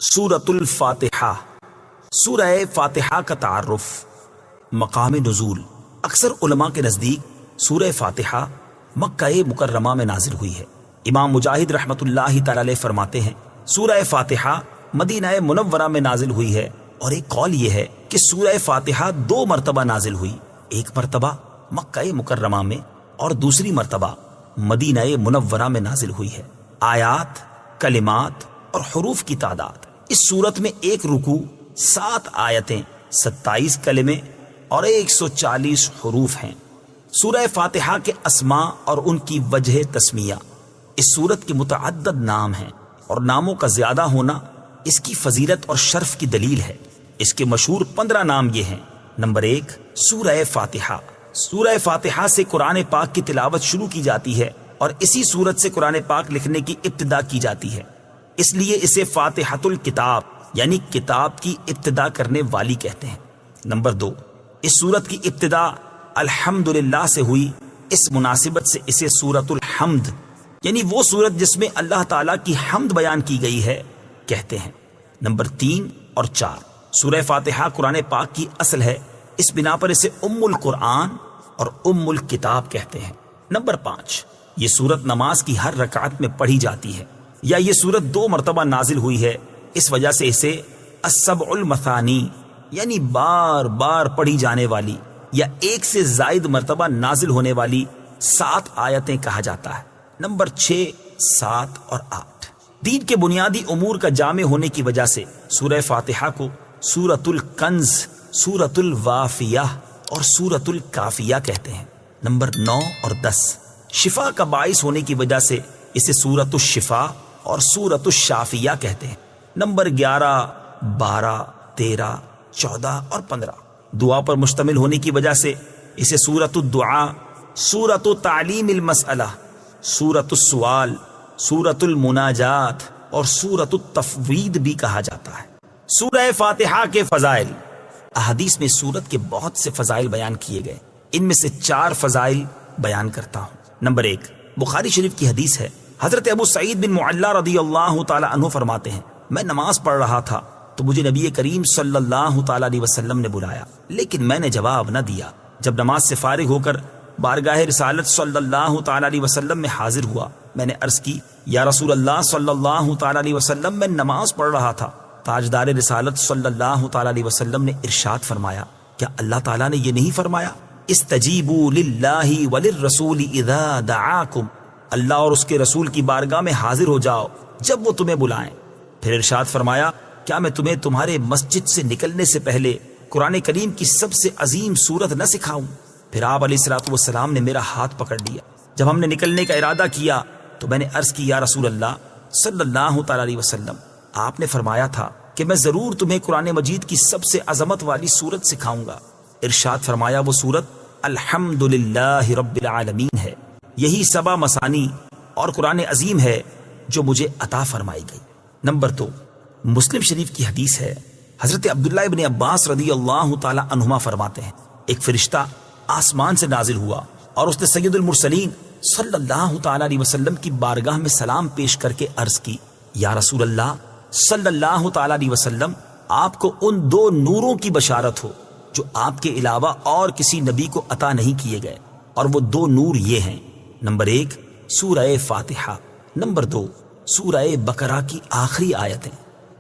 سورۃ الفاتحہ، سورہ فاتحہ کا تعارف، مقام نزول۔ اکثر علماء کے نزدیک سورہ فاتحہ مکہ مکرمہ میں نازل ہوئی ہے۔ امام مجاہد رحمۃ اللہ تعالی علیہ فرماتے ہیں سورہ فاتحہ مدینہ منورہ میں نازل ہوئی ہے، اور ایک قول یہ ہے کہ سورہ فاتحہ 2 مرتبہ نازل ہوئی، ایک مرتبہ مکہ مکرمہ میں اور دوسری مرتبہ مدینہ منورہ میں نازل ہوئی ہے۔ آیات، کلمات اور حروف کی تعداد، اس صورت میں ایک رکوع، 7 آیتیں، 27 کلمے اور 140 حروف ہیں۔ سورہ فاتحہ کے اسماء اور ان کی وجہ تسمیہ۔ اس سورت کے متعدد نام ہیں، اور ناموں کا زیادہ ہونا اس کی فضیلت اور شرف کی دلیل ہے۔ اس کے مشہور 15 نام یہ ہیں۔ نمبر 1، سورہ فاتحہ۔ سورہ فاتحہ سے قرآن پاک کی تلاوت شروع کی جاتی ہے، اور اسی سورت سے قرآن پاک لکھنے کی ابتدا کی جاتی ہے، اس لیے اسے فاتحۃ الکتاب یعنی کتاب کی ابتدا کرنے والی کہتے ہیں۔ نمبر 2، اس سورت کی ابتدا الحمدللہ سے ہوئی، اس مناسبت سے اسے سورۃ الحمد یعنی وہ سورت جس میں اللہ تعالیٰ کی حمد بیان کی گئی ہے کہتے ہیں۔ نمبر 3 اور 4، سورہ فاتحہ قرآن پاک کی اصل ہے، اس بنا پر اسے ام القرآن اور ام الکتاب کہتے ہیں۔ نمبر 5، یہ سورت نماز کی ہر رکعت میں پڑھی جاتی ہے، یا یہ سورت 2 مرتبہ نازل ہوئی ہے، اس وجہ سے اسے السبع المثانی یعنی بار بار پڑھی جانے والی یا ایک سے زائد مرتبہ نازل ہونے والی 7 آیتیں کہا جاتا ہے۔ نمبر 6، 7 اور 8، دین کے بنیادی امور کا جامع ہونے کی وجہ سے سورہ فاتحہ کو سورۃ الکنز، سورۃ الوافیہ اور سورۃ الکافیہ کہتے ہیں۔ نمبر 9 اور 10، شفا کا باعث ہونے کی وجہ سے اسے سورۃ الشفا اور سورۃ الشافیہ کہتے ہیں۔ نمبر 11، 12، 13، 14 اور 15، دعا پر مشتمل ہونے کی وجہ سے اسے سورۃ الدعاء، سورۃ تعلیم المسئلہ، سورۃ السوال، سورۃ المناجات اور سورۃ التفویض بھی کہا جاتا ہے۔ سورہ فاتحہ کے فضائل۔ احادیث میں سورت کے بہت سے فضائل بیان کیے گئے، ان میں سے 4 فضائل بیان کرتا ہوں۔ نمبر 1، بخاری شریف کی حدیث ہے، حضرت ابو سعید بن معلا رضی اللہ تعالی عنہ فرماتے ہیں، میں نماز پڑھ رہا تھا تو مجھے نبی کریم صلی اللہ تعالی علیہ وسلم نے بلایا، لیکن میں نے جواب نہ دیا۔ جب نماز سے فارغ ہو کر بارگاہ رسالت صلی اللہ تعالی علیہ وسلم میں حاضر ہوا، میں نے عرض کی، یا رسول اللہ صلی اللہ تعالی علیہ وسلم، میں نماز پڑھ رہا تھا۔ تاجدار رسالت صلی اللہ تعالی علیہ وسلم نے ارشاد فرمایا، کیا اللہ تعالیٰ نے یہ نہیں فرمایا، استجیبوا للہ وللرسول اذا دعاکم، اللہ اور اس کے رسول کی بارگاہ میں حاضر ہو جاؤ جب وہ تمہیں بلائیں۔ پھر ارشاد فرمایا، کیا میں تمہیں تمہارے مسجد سے نکلنے سے پہلے قرآن کریم کی سب سے عظیم سورت نہ سکھاؤں؟ پھر آپ علیہ الصلوۃ والسلام نے میرا ہاتھ پکڑ لیا۔ جب ہم نے نکلنے کا ارادہ کیا تو میں نے عرض کی، یا رسول اللہ صلی اللہ تعالی علیہ وسلم، آپ نے فرمایا تھا کہ میں ضرور تمہیں قرآن مجید کی سب سے عظمت والی سورت سکھاؤں گا۔ ارشاد فرمایا، وہ سورت الحمدللہ رب العالمین ہے، یہی 7 مثانی اور قرآن عظیم ہے جو مجھے عطا فرمائی گئی۔ نمبر 2، مسلم شریف کی حدیث ہے، حضرت عبداللہ ابن عباس رضی اللہ تعالی عنہما فرماتے ہیں، ایک فرشتہ آسمان سے نازل ہوا اور اس نے سید المرسلین صلی اللہ تعالی علیہ وسلم کی بارگاہ میں سلام پیش کر کے عرض کی، یا رسول اللہ صلی اللہ تعالی علیہ وسلم، آپ کو ان 2 نوروں کی بشارت ہو جو آپ کے علاوہ اور کسی نبی کو عطا نہیں کیے گئے، اور وہ 2 نور یہ ہیں، نمبر 1 سورہ فاتحہ، نمبر 2 سورہ بقرہ کی آخری آیتیں۔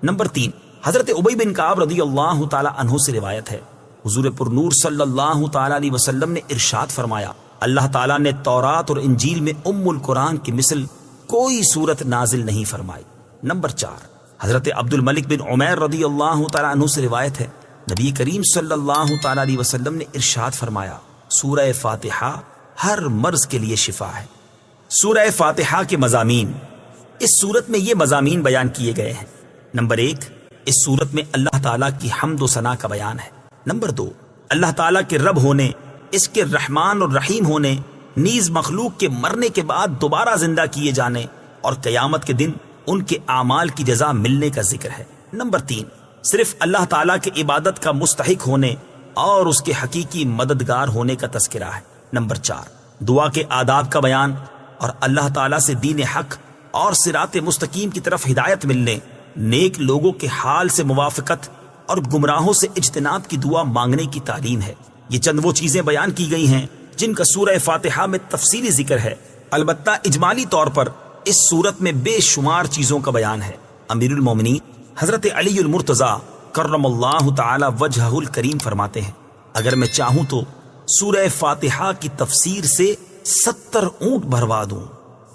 نمبر 3، حضرت ابی بن کعب رضی اللہ تعالی عنہ سے روایت ہے، حضور پر نور صلی اللہ تعالی علیہ وسلم نے ارشاد فرمایا، اللہ تعالیٰ نے تورات اور انجیل میں ام القرآن کی مثل کوئی سورت نازل نہیں فرمائی۔ نمبر 4، حضرت عبد الملک بن عمیر رضی اللہ تعالی عنہ سے روایت ہے، نبی کریم صلی اللہ تعالی علیہ وسلم نے ارشاد فرمایا، سورہ فاتحہ ہر مرض کے لیے شفا ہے۔ سورہ فاتحہ کے مضامین۔ اس سورت میں یہ مضامین بیان کیے گئے ہیں۔ نمبر 1، اس سورت میں اللہ تعالیٰ کی حمد و ثنا کا بیان ہے۔ نمبر 2، اللہ تعالیٰ کے رب ہونے، اس کے رحمان اور رحیم ہونے، نیز مخلوق کے مرنے کے بعد دوبارہ زندہ کیے جانے اور قیامت کے دن ان کے اعمال کی جزا ملنے کا ذکر ہے۔ نمبر 3، صرف اللہ تعالیٰ کے عبادت کا مستحق ہونے اور اس کے حقیقی مددگار ہونے کا تذکرہ ہے۔ نمبر 4، دعا کے آداب کا بیان اور اللہ تعالیٰ سے دین حق اور صراط مستقیم کی طرف ہدایت ملنے نیک لوگوں کے حال سے موافقت اور گمراہوں سے اجتناب کی دعا مانگنے کی تعلیم ہے۔ یہ چند وہ چیزیں بیان کی گئی ہیں جن کا سورہ فاتحہ میں تفصیلی ذکر ہے، البتہ اجمالی طور پر اس صورت میں بے شمار چیزوں کا بیان ہے۔ امیر المومنین حضرت علی المرتضیٰ کرم اللہ تعالی وجہہ الکریم فرماتے ہیں، اگر میں چاہوں تو سورہ فاتحہ کی تفسیر سے 70 اونٹ بھروا دوں۔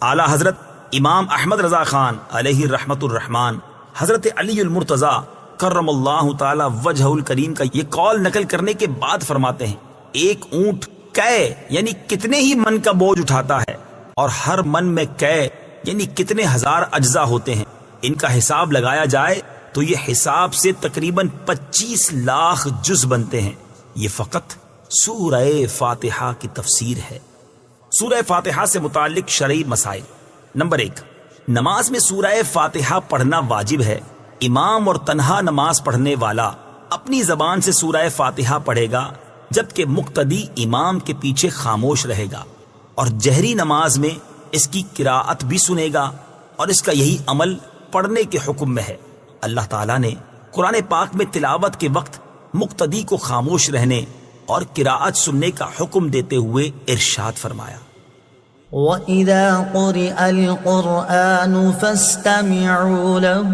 اعلیٰ حضرت امام احمد رضا خان علیہ رحمت الرحمان حضرت علی المرتضیٰ کرم اللہ تعالی وجہہ الکریم کا یہ قول نقل کرنے کے بعد فرماتے ہیں، ایک اونٹ کئے یعنی کتنے ہی من کا بوجھ اٹھاتا ہے، اور ہر من میں کئے یعنی کتنے ہزار اجزاء ہوتے ہیں، ان کا حساب لگایا جائے تو یہ حساب سے تقریباً 25 لاکھ جز بنتے ہیں۔ یہ فقط سورہ فاتحہ کی تفسیر ہے۔ سورہ فاتحہ سے متعلق شرعی مسائل۔ نمبر 1، نماز میں سورہ فاتحہ پڑھنا واجب ہے۔ امام اور تنہا نماز پڑھنے والا اپنی زبان سے سورہ فاتحہ پڑھے گا، جبکہ مقتدی امام کے پیچھے خاموش رہے گا، اور جہری نماز میں اس کی قراءت بھی سنے گا، اور اس کا یہی عمل پڑھنے کے حکم میں ہے۔ اللہ تعالیٰ نے قرآن پاک میں تلاوت کے وقت مقتدی کو خاموش رہنے اور قراءت سننے کا حکم دیتے ہوئے ارشاد فرمایا، وَإِذَا قُرِئَ الْقُرْآنُ فَاسْتَمِعُوا لَهُ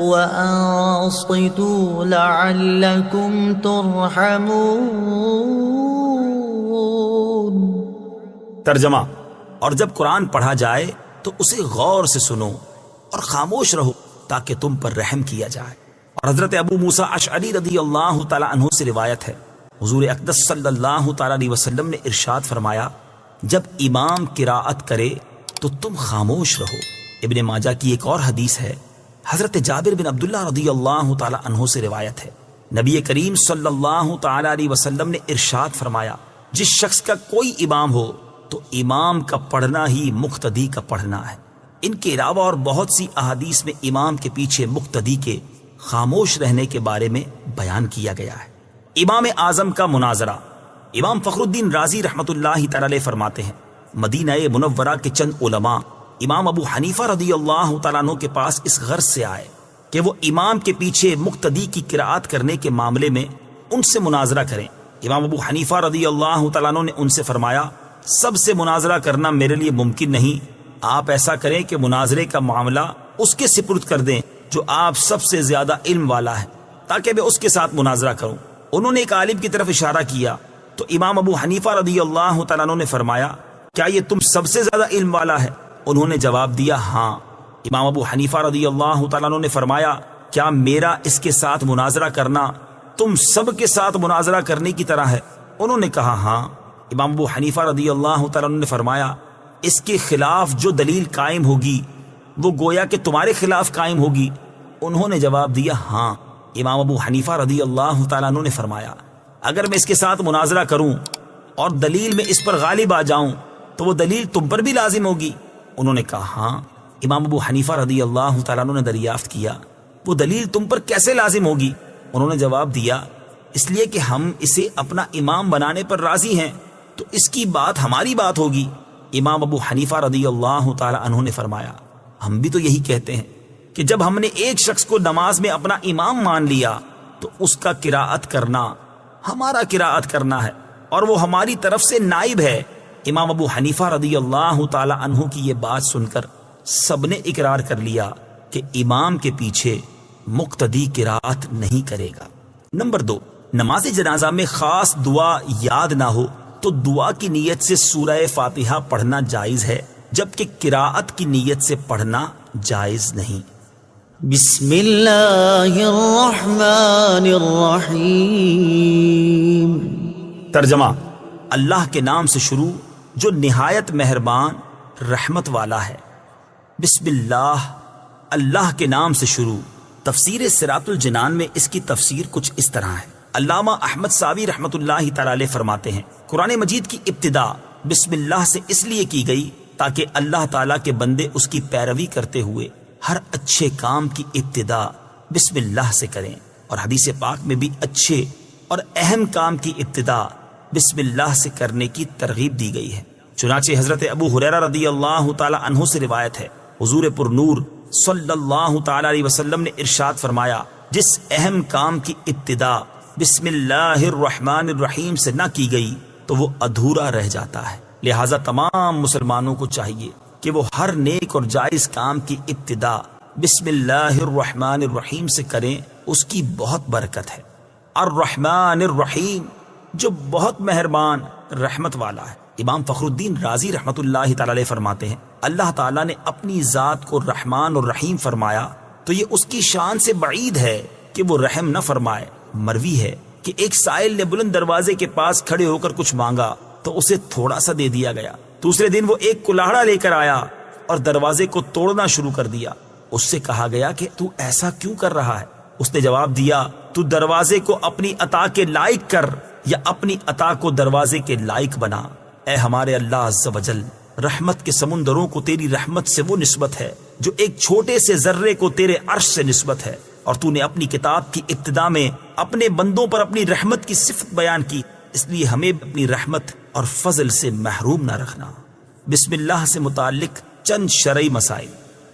وَأَنصِتُوا لَعَلَّكُمْ تُرْحَمُونَ۔ ترجمہ، اور جب قرآن پڑھا جائے تو اسے غور سے سنو اور خاموش رہو تاکہ تم پر رحم کیا جائے۔ اور حضرت ابو موسیٰ اشعری رضی اللہ تعالی عنہ سے روایت ہے، حضور اقدس صلی اللہ تعالی علیہ وسلم نے ارشاد فرمایا، جب امام قراءت کرے تو تم خاموش رہو۔ ابن ماجہ کی ایک اور حدیث ہے، حضرت جابر بن عبداللہ رضی اللہ تعالی عنہ سے روایت ہے، نبی کریم صلی اللہ تعالی علیہ وسلم نے ارشاد فرمایا، جس شخص کا کوئی امام ہو تو امام کا پڑھنا ہی مقتدی کا پڑھنا ہے۔ ان کے علاوہ اور بہت سی احادیث میں امام کے پیچھے مقتدی کے خاموش رہنے کے بارے میں بیان کیا گیا ہے۔ امام اعظم کا مناظرہ۔ امام فخر الدین رازی رحمت اللہ تعالی علیہ فرماتے ہیں، مدینہ منورہ کے چند علماء امام ابو حنیفہ رضی اللہ تعالیٰ عنہ کے پاس اس غرض سے آئے کہ وہ امام کے پیچھے مقتدی کی قراءت کرنے کے معاملے میں ان سے مناظرہ کریں۔ امام ابو حنیفہ رضی اللہ تعالیٰ عنہ نے ان سے فرمایا، سب سے مناظرہ کرنا میرے لیے ممکن نہیں، آپ ایسا کریں کہ مناظرے کا معاملہ اس کے سپرد کر دیں جو آپ سب سے زیادہ علم والا ہے، تاکہ میں اس کے ساتھ مناظرہ کروں۔ انہوں نے ایک عالم کی طرف اشارہ کیا تو امام ابو حنیفہ رضی اللہ تعالیٰ عنہ نے فرمایا، کیا یہ تم سب سے زیادہ علم والا ہے؟ انہوں نے جواب دیا، ہاں۔ امام ابو حنیفہ رضی اللہ تعالیٰ عنہ نے فرمایا، کیا میرا اس کے ساتھ مناظرہ کرنا تم سب کے ساتھ مناظرہ کرنے کی طرح ہے؟ انہوں نے کہا، ہاں۔ امام ابو حنیفہ رضی اللہ تعالیٰ عنہ نے فرمایا، اس کے خلاف جو دلیل قائم ہوگی وہ گویا کہ تمہارے خلاف قائم ہوگی۔ انہوں نے جواب دیا، ہاں۔ امام ابو حنیفہ رضی اللہ تعالیٰ عنہ نے فرمایا، اگر میں اس کے ساتھ مناظرہ کروں اور دلیل میں اس پر غالب آ جاؤں تو وہ دلیل تم پر بھی لازم ہوگی؟ انہوں نے کہا، ہاں۔ امام ابو حنیفہ رضی اللہ تعالیٰ عنہ نے دریافت کیا، وہ دلیل تم پر کیسے لازم ہوگی؟ انہوں نے جواب دیا، اس لیے کہ ہم اسے اپنا امام بنانے پر راضی ہیں تو اس کی بات ہماری بات ہوگی۔ امام ابو حنیفہ رضی اللہ تعالیٰ عنہ نے فرمایا، ہم بھی تو یہی کہتے ہیں کہ جب ہم نے ایک شخص کو نماز میں اپنا امام مان لیا تو اس کا قراءت کرنا ہمارا قراءت کرنا ہے اور وہ ہماری طرف سے نائب ہے۔ امام ابو حنیفہ رضی اللہ تعالی عنہ کی یہ بات سن کر سب نے اقرار کر لیا کہ امام کے پیچھے مقتدی قراءت نہیں کرے گا۔ نمبر 2، نماز جنازہ میں خاص دعا یاد نہ ہو تو دعا کی نیت سے سورہ فاتحہ پڑھنا جائز ہے، جبکہ قراءت کی نیت سے پڑھنا جائز نہیں۔ بسم اللہ الرحمن الرحیم۔ ترجمہ، اللہ کے نام سے شروع جو نہایت مہربان رحمت والا ہے۔ بسم اللہ، اللہ کے نام سے شروع۔ تفسیر صراط الجنان میں اس کی تفسیر کچھ اس طرح ہے۔ علامہ احمد ساوی رحمت اللہ تعالی علیہ فرماتے ہیں، قرآن مجید کی ابتدا بسم اللہ سے اس لیے کی گئی تاکہ اللہ تعالیٰ کے بندے اس کی پیروی کرتے ہوئے ہر اچھے کام کی ابتدا بسم اللہ سے کریں، اور حدیث پاک میں بھی اچھے اور اہم کام کی ابتدا بسم اللہ سے کرنے کی ترغیب دی گئی ہے۔ چنانچہ حضرت ابو ہریرہ رضی اللہ تعالی عنہ سے روایت ہے، حضور پر نور صلی اللہ تعالی علیہ وسلم نے ارشاد فرمایا، جس اہم کام کی ابتدا بسم اللہ الرحمن الرحیم سے نہ کی گئی تو وہ ادھورا رہ جاتا ہے۔ لہٰذا تمام مسلمانوں کو چاہیے کہ وہ ہر نیک اور جائز کام کی ابتدا بسم اللہ الرحمن الرحیم سے کریں، اس کی بہت برکت ہے۔ الرحمن الرحیم، جو بہت مہربان رحمت والا ہے۔ امام فخر الدین رازی رحمت اللہ تعالی علیہ فرماتے ہیں، اللہ تعالیٰ نے اپنی ذات کو رحمان اور رحیم فرمایا تو یہ اس کی شان سے بعید ہے کہ وہ رحم نہ فرمائے۔ مروی ہے کہ ایک سائل نے بلند دروازے کے پاس کھڑے ہو کر کچھ مانگا تو اسے تھوڑا سا دے دیا گیا۔ دوسرے دن وہ ایک کلاڑا لے کر آیا اور دروازے کو توڑنا شروع کر دیا۔ اس سے کہا گیا کہ تو ایسا کیوں کر رہا ہے؟ اس نے جواب دیا، تو دروازے کو اپنی عطا کے لائق کر یا اپنی عطا کو دروازے کے لائق بنا۔ اے ہمارے اللہ عز و جل، رحمت کے سمندروں کو تیری رحمت سے وہ نسبت ہے جو ایک چھوٹے سے ذرے کو تیرے عرش سے نسبت ہے، اور تو نے اپنی کتاب کی ابتدا میں اپنے بندوں پر اپنی رحمت کی صفت بیان کی، اس لیے ہمیں اپنی رحمت اور فضل سے محروم نہ رکھنا۔ بسم اللہ سے متعلق چند شرعی مسائل۔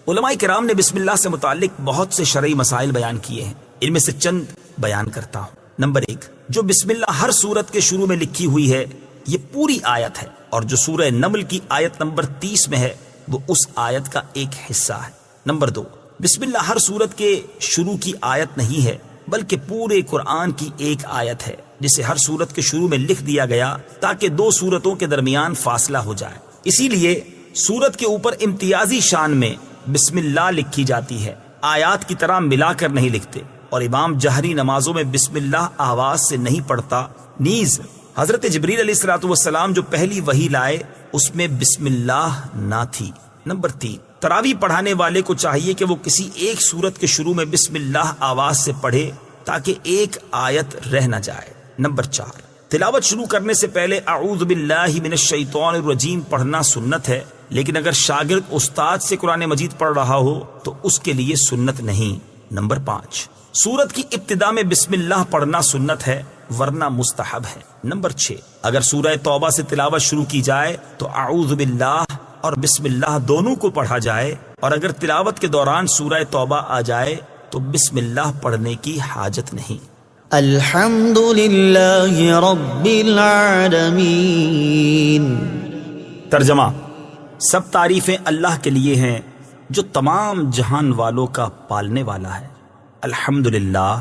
علماء کرام نے بسم اللہ سے متعلق بہت سے شرعی مسائل بیان کیے ہیں، ان میں سے چند بیان کرتا ہوں۔ نمبر 1، جو بسم اللہ ہر سورت کے شروع میں لکھی ہوئی ہے یہ پوری آیت ہے، اور جو سورہ نمل کی آیت نمبر 30 میں ہے وہ اس آیت کا ایک حصہ ہے۔ نمبر 2، بسم اللہ ہر سورت کے شروع کی آیت نہیں ہے بلکہ پورے قرآن کی ایک آیت ہے، جسے ہر سورت کے شروع میں لکھ دیا گیا تاکہ دو سورتوں کے درمیان فاصلہ ہو جائے۔ اسی لیے سورت کے اوپر امتیازی شان میں بسم اللہ لکھی جاتی ہے، آیات کی طرح ملا کر نہیں لکھتے، اور امام جہری نمازوں میں بسم اللہ آواز سے نہیں پڑھتا۔ نیز حضرت جبریل علیہ السلام جو پہلی وحی لائے اس میں بسم اللہ نہ تھی۔ نمبر 3، تراویح پڑھانے والے کو چاہیے کہ وہ کسی ایک سورت کے شروع میں بسم اللہ آواز سے پڑھے تاکہ ایک آیت رہ نہ جائے۔ نمبر 4، تلاوت شروع کرنے سے پہلے اعوذ باللہ من الشیطان الرجیم پڑھنا سنت ہے، لیکن اگر شاگرد استاد سے قرآن مجید پڑھ رہا ہو تو اس کے لیے سنت نہیں۔ نمبر 5، سورت کی ابتدا میں بسم اللہ پڑھنا سنت ہے ورنہ مستحب ہے۔ نمبر 6، اگر سورہ توبہ سے تلاوت شروع کی جائے تو اعوذ باللہ اور بسم اللہ دونوں کو پڑھا جائے، اور اگر تلاوت کے دوران سورہ توبہ آ جائے تو بسم اللہ پڑھنے کی حاجت نہیں۔ الحمد للہ رب العالمین۔ ترجمہ، سب تعریفیں اللہ کے لیے ہیں جو تمام جہان والوں کا پالنے والا ہے۔ الحمدللہ،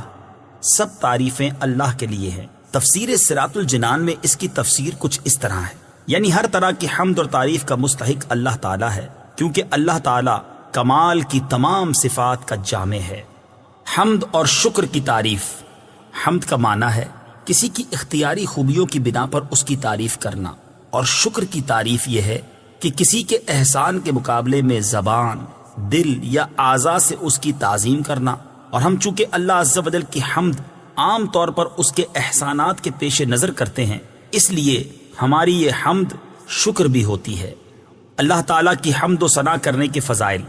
سب تعریفیں اللہ کے لیے ہیں۔ تفسیر صراط الجنان میں اس کی تفسیر کچھ اس طرح ہے، یعنی ہر طرح کی حمد اور تعریف کا مستحق اللہ تعالیٰ ہے، کیونکہ اللہ تعالیٰ کمال کی تمام صفات کا جامع ہے۔ حمد اور شکر کی تعریف۔ حمد کا معنی ہے کسی کی اختیاری خوبیوں کی بنا پر اس کی تعریف کرنا، اور شکر کی تعریف یہ ہے کہ کسی کے احسان کے مقابلے میں زبان، دل یا اعضاء سے اس کی تعظیم کرنا۔ اور ہم چونکہ اللہ عز و جل کی حمد عام طور پر اس کے احسانات کے پیش نظر کرتے ہیں، اس لیے ہماری یہ حمد شکر بھی ہوتی ہے۔ اللہ تعالیٰ کی حمد و ثنا کرنے کے فضائل۔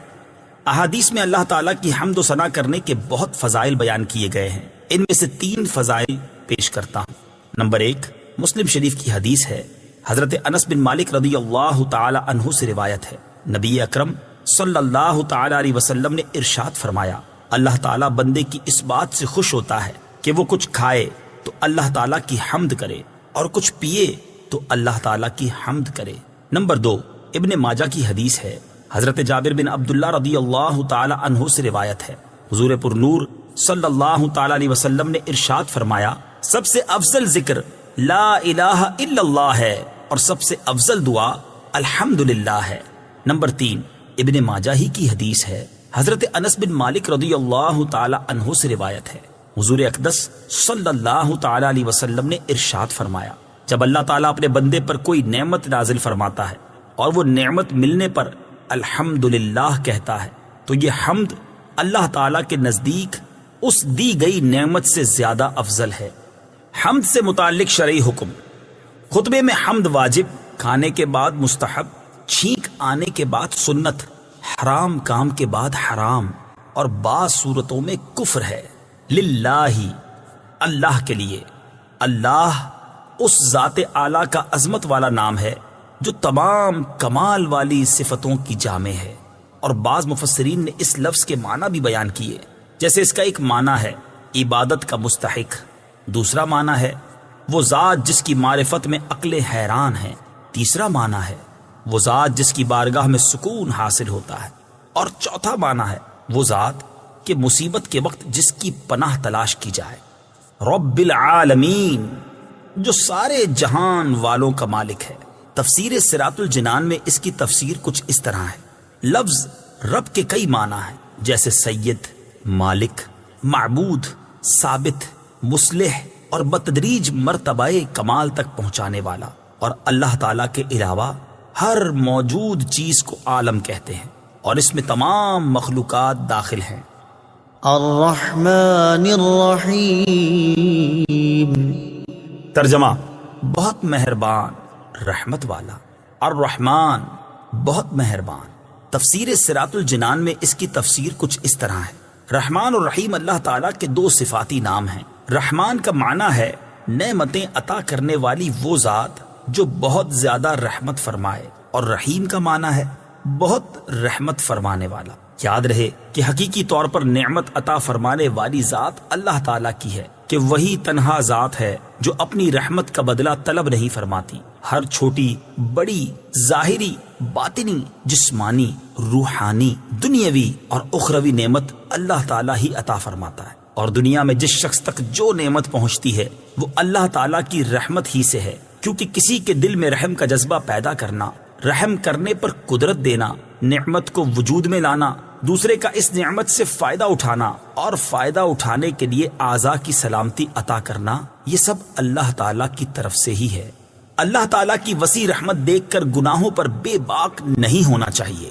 احادیث میں اللہ تعالیٰ کی حمد و ثنا کرنے کے بہت فضائل بیان کیے گئے ہیں، ان میں سے 3 فضائل پیش کرتا ہوں۔ نمبر 1، مسلم شریف کی حدیث ہے، حضرت انس بن مالک رضی اللہ تعالی عنہ سے روایت ہے، نبی اکرم صلی اللہ تعالی علیہ وسلم نے ارشاد فرمایا، اللہ تعالیٰ بندے کی اس بات سے خوش ہوتا ہے کہ وہ کچھ کھائے تو اللہ تعالیٰ کی حمد کرے، اور کچھ پیے تو اللہ تعالیٰ کی حمد کرے۔ نمبر 2، ابن ماجہ کی حدیث ہے، حضرت جابر بن عبداللہ رضی اللہ تعالی عنہ سے روایت ہے، حضور پر نور صلی اللہ تعالی علیہ وسلم نے ارشاد فرمایا، سب سے افضل ذکر لا الہ الا اللہ ہے، اور سب سے افضل دعا الحمدللہ ہے۔ نمبر 3، ابن ماجہ ہی کی حدیث ہے، حضرت انس بن مالک رضی اللہ تعالی عنہ سے روایت ہے، حضور اقدس صلی اللہ تعالی علیہ وسلم نے ارشاد فرمایا، جب اللہ تعالیٰ اپنے بندے پر کوئی نعمت نازل فرماتا ہے اور وہ نعمت ملنے پر الحمدللہ کہتا ہے تو یہ حمد اللہ تعالیٰ کے نزدیک اس دی گئی نعمت سے زیادہ افضل ہے۔ حمد سے متعلق شرعی حکم۔ خطبے میں حمد واجب، کھانے کے بعد مستحب، چھینک آنے کے بعد سنت، حرام کام کے بعد حرام، اور بعض صورتوں میں کفر ہے۔ للہ، اللہ کے لیے۔ اللہ اس ذات اعلیٰ کا عظمت والا نام ہے جو تمام کمال والی صفتوں کی جامع ہے۔ اور بعض مفسرین نے اس لفظ کے معنی بھی بیان کیے، جیسے اس کا ایک معنی ہے عبادت کا مستحق، دوسرا معنی ہے وہ ذات جس کی معرفت میں عقلیں حیران ہیں، تیسرا معنی ہے وہ ذات جس کی بارگاہ میں سکون حاصل ہوتا ہے، اور چوتھا معنی ہے وہ ذات کہ مصیبت کے وقت جس کی پناہ تلاش کی جائے۔ رب العالمین، جو سارے جہان والوں کا مالک ہے۔ تفسیر صراط الجنان میں اس کی تفسیر کچھ اس طرح ہے، لفظ رب کے کئی معنی ہیں، جیسے سید، مالک، معبود، ثابت، مصلح اور بتدریج مرتبہ کمال تک پہنچانے والا، اور اللہ تعالیٰ کے علاوہ ہر موجود چیز کو عالم کہتے ہیں، اور اس میں تمام مخلوقات داخل ہیں۔ الرحمن الرحیم، ترجمہ بہت مہربان، رحمت والا۔ الرحمن بہت مہربان۔ تفسیر صراط الجنان میں اس کی تفسیر کچھ اس طرح ہے، رحمان اور رحیم اللہ تعالیٰ کے دو صفاتی نام ہیں۔ رحمان کا معنی ہے نعمتیں عطا کرنے والی وہ ذات جو بہت زیادہ رحمت فرمائے، اور رحیم کا معنی ہے بہت رحمت فرمانے والا۔ یاد رہے کہ حقیقی طور پر نعمت عطا فرمانے والی ذات اللہ تعالیٰ کی ہے، کہ وہی تنہا ذات ہے جو اپنی رحمت کا بدلہ طلب نہیں فرماتی۔ ہر چھوٹی بڑی، ظاہری، باطنی، جسمانی، روحانی، دنیاوی اور اخروی نعمت اللہ تعالیٰ ہی عطا فرماتا ہے، اور دنیا میں جس شخص تک جو نعمت پہنچتی ہے وہ اللہ تعالیٰ کی رحمت ہی سے ہے، کیونکہ کسی کے دل میں رحم کا جذبہ پیدا کرنا، رحم کرنے پر قدرت دینا، نعمت کو وجود میں لانا، دوسرے کا اس نعمت سے فائدہ اٹھانا اور فائدہ اٹھانے کے لیے اعضاء کی سلامتی عطا کرنا، یہ سب اللہ تعالیٰ کی طرف سے ہی ہے۔ اللہ تعالیٰ کی وسیع رحمت دیکھ کر گناہوں پر بے باک نہیں ہونا چاہیے۔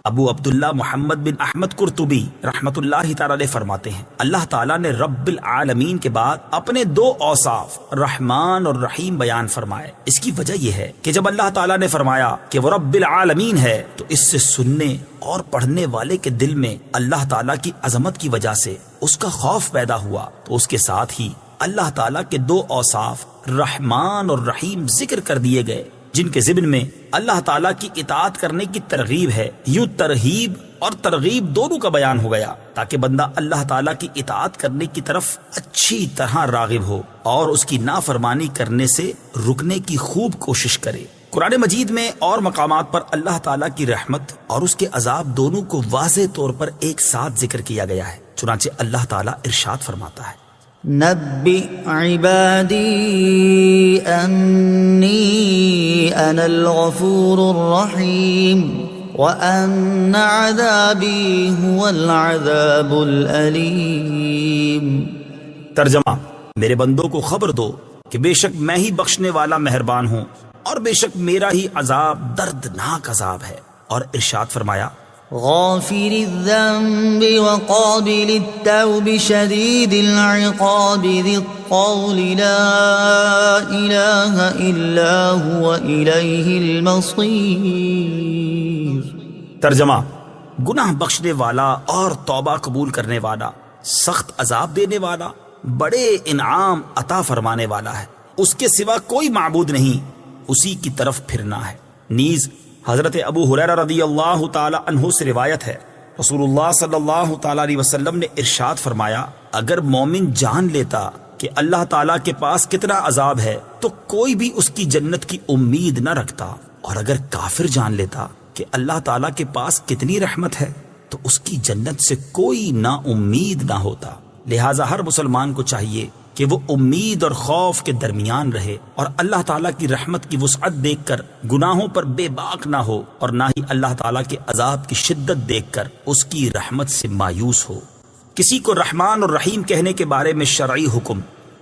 ابو عبداللہ محمد بن احمد قرطبی رحمت اللہ تعالی علیہ فرماتے ہیں، اللہ تعالیٰ نے رب العالمین کے بعد اپنے دو اوصاف رحمان اور رحیم بیان فرمائے۔ اس کی وجہ یہ ہے کہ جب اللہ تعالیٰ نے فرمایا کہ وہ رب العالمین ہے، تو اس سے سننے اور پڑھنے والے کے دل میں اللہ تعالیٰ کی عظمت کی وجہ سے اس کا خوف پیدا ہوا، تو اس کے ساتھ ہی اللہ تعالیٰ کے دو اوصاف رحمان اور رحیم ذکر کر دیے گئے، جن کے ضمن میں اللہ تعالیٰ کی اطاعت کرنے کی ترغیب ہے۔ یوں ترغیب اور ترغیب دونوں کا بیان ہو گیا، تاکہ بندہ اللہ تعالیٰ کی اطاعت کرنے کی طرف اچھی طرح راغب ہو اور اس کی نافرمانی کرنے سے رکنے کی خوب کوشش کرے۔ قرآن مجید میں اور مقامات پر اللہ تعالیٰ کی رحمت اور اس کے عذاب دونوں کو واضح طور پر ایک ساتھ ذکر کیا گیا ہے۔ چنانچہ اللہ تعالیٰ ارشاد فرماتا ہے، نبئ عبادی انی انا الغفور الرحیم وان عذابی هو العذاب الالیم۔ ترجمہ میرے بندوں کو خبر دو کہ بے شک میں ہی بخشنے والا مہربان ہوں، اور بے شک میرا ہی عذاب دردناک عذاب ہے۔ اور ارشاد فرمایا، غافر الذنب وقابل التوب شدید العقاب ذی الطول لا الہ الا هو الیہ المصیر۔ ترجمہ گناہ بخشنے والا اور توبہ قبول کرنے والا، سخت عذاب دینے والا، بڑے انعام عطا فرمانے والا ہے، اس کے سوا کوئی معبود نہیں، اسی کی طرف پھرنا ہے۔ نیز حضرت ابو ہریرہ رضی اللہ تعالی عنہ سے روایت ہے، رسول اللہ صلی اللہ تعالی علیہ وسلم نے ارشاد فرمایا، اگر مومن جان لیتا کہ اللہ تعالیٰ کے پاس کتنا عذاب ہے تو کوئی بھی اس کی جنت کی امید نہ رکھتا، اور اگر کافر جان لیتا کہ اللہ تعالیٰ کے پاس کتنی رحمت ہے تو اس کی جنت سے کوئی نا امید نہ ہوتا۔ لہٰذا ہر مسلمان کو چاہیے کہ وہ امید اور خوف کے درمیان رہے، اور اللہ تعالیٰ کی رحمت کی وسعت دیکھ کر گناہوں پر بے باک نہ ہو، اور نہ ہی اللہ تعالیٰ کے عذاب کی شدت دیکھ کر اس کی رحمت سے مایوس ہو۔ کسی کو رحمان اور رحیم کہنے کے بارے میں شرعی حکم،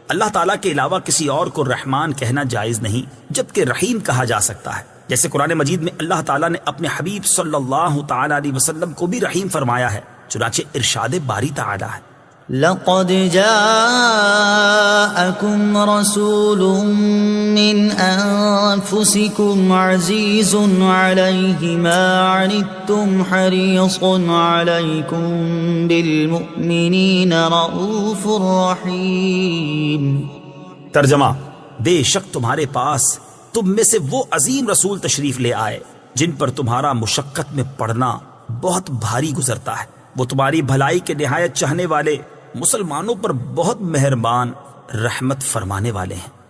اللہ تعالیٰ کے علاوہ کسی اور کو رحمان کہنا جائز نہیں، جبکہ رحیم کہا جا سکتا ہے، جیسے قرآن مجید میں اللہ تعالیٰ نے اپنے حبیب صلی اللہ تعالیٰ علیہ وسلم کو بھی رحیم فرمایا ہے۔ چنانچہ ارشاد باری تعالیٰ ہے، لقد جاءكم رسول من أنفسكم عزيز عليه ما عنتم حريص عليكم بالمؤمنين رؤوف رحيم۔ ترجمہ بے شک تمہارے پاس تم میں سے وہ عظیم رسول تشریف لے آئے جن پر تمہارا مشقت میں پڑنا بہت بھاری گزرتا ہے۔ وہ تمہاری بھلائی کے نہایت چاہنے والے، مسلمانوں پر بہت مہربان، رحمت فرمانے والے ہیں۔